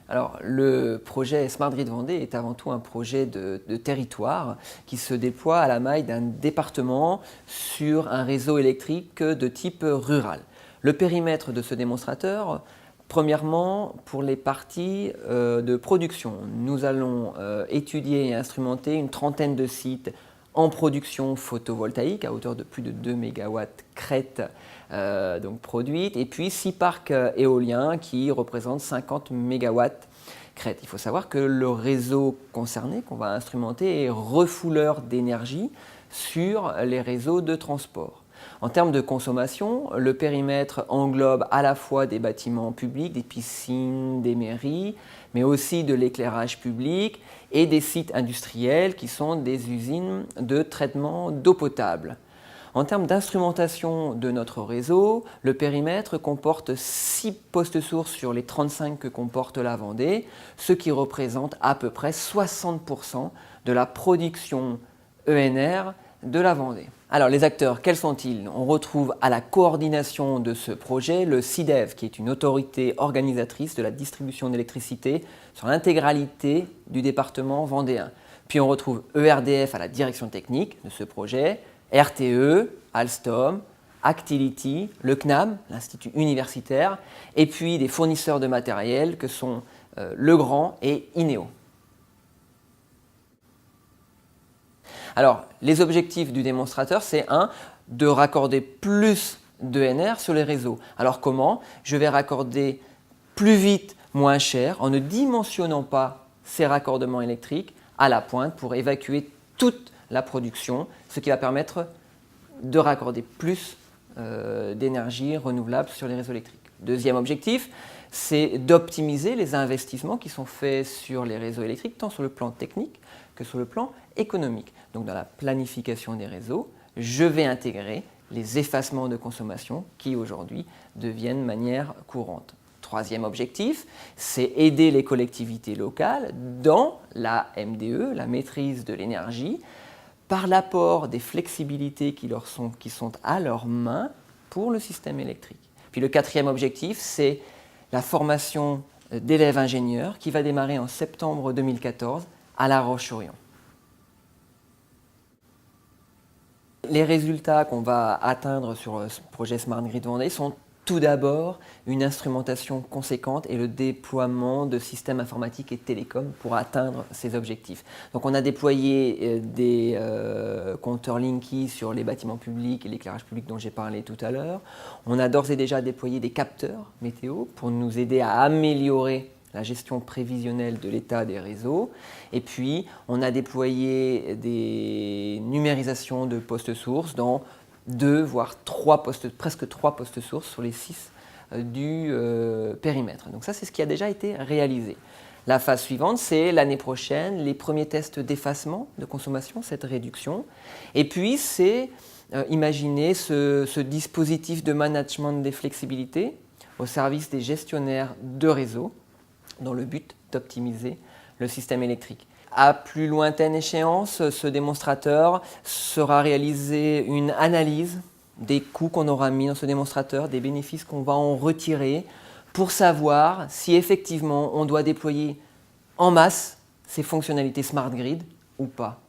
Alors, le projet Smart Grid Vendée est avant tout un projet de territoire qui se déploie à la maille d'un département sur un réseau électrique de type rural. Le périmètre de ce démonstrateur, premièrement, pour les parties de production. Nous allons étudier et instrumenter une trentaine de sites en production photovoltaïque à hauteur de plus de 2 MW crête donc produite, et puis 6 parcs éoliens qui représentent 50 MW crête. Il faut savoir que le réseau concerné qu'on va instrumenter est refouleur d'énergie sur les réseaux de transport. En termes de consommation, le périmètre englobe à la fois des bâtiments publics, des piscines, des mairies, mais aussi de l'éclairage public et des sites industriels qui sont des usines de traitement d'eau potable. En termes d'instrumentation de notre réseau, le périmètre comporte 6 postes sources sur les 35 que comporte la Vendée, ce qui représente à peu près 60% de la production ENR de la Vendée. Alors les acteurs, quels sont-ils? On retrouve à la coordination de ce projet le CIDEV, qui est une autorité organisatrice de la distribution d'électricité sur l'intégralité du département vendéen. Puis on retrouve ERDF à la direction technique de ce projet, RTE, Alstom, Actility, le CNAM, l'Institut universitaire, et puis des fournisseurs de matériel que sont Legrand et INEO. Alors, les objectifs du démonstrateur, c'est de raccorder plus d'ENR sur les réseaux. Alors comment? Je vais raccorder plus vite, moins cher, en ne dimensionnant pas ces raccordements électriques à la pointe pour évacuer toute la production, ce qui va permettre de raccorder plus d'énergie renouvelable sur les réseaux électriques. Deuxième objectif, c'est d'optimiser les investissements qui sont faits sur les réseaux électriques, tant sur le plan technique que sur le plan économique. Donc dans la planification des réseaux, je vais intégrer les effacements de consommation qui aujourd'hui deviennent manière courante. Troisième objectif, c'est aider les collectivités locales dans la MDE, la maîtrise de l'énergie, par l'apport des flexibilités qui sont à leurs mains pour le système électrique. Puis le quatrième objectif, c'est la formation d'élèves ingénieurs qui va démarrer en septembre 2014 à La Roche-sur-Yon. Les résultats qu'on va atteindre sur ce projet Smart Grid Vendée sont tout d'abord une instrumentation conséquente et le déploiement de systèmes informatiques et télécoms pour atteindre ces objectifs. Donc on a déployé des compteurs Linky sur les bâtiments publics et l'éclairage public dont j'ai parlé tout à l'heure. On a d'ores et déjà déployé des capteurs météo pour nous aider à améliorer la gestion prévisionnelle de l'état des réseaux. Et puis, on a déployé des numérisations de postes sources dans 2 voire presque 3 postes sources sur les 6 du périmètre. Donc ça, c'est ce qui a déjà été réalisé. La phase suivante, c'est l'année prochaine, les premiers tests d'effacement de consommation, cette réduction. Et puis, c'est imaginer ce dispositif de management des flexibilités au service des gestionnaires de réseau, dans le but d'optimiser le système électrique. À plus lointaine échéance, ce démonstrateur sera réalisé une analyse des coûts qu'on aura mis dans ce démonstrateur, des bénéfices qu'on va en retirer, pour savoir si effectivement on doit déployer en masse ces fonctionnalités Smart Grid ou pas.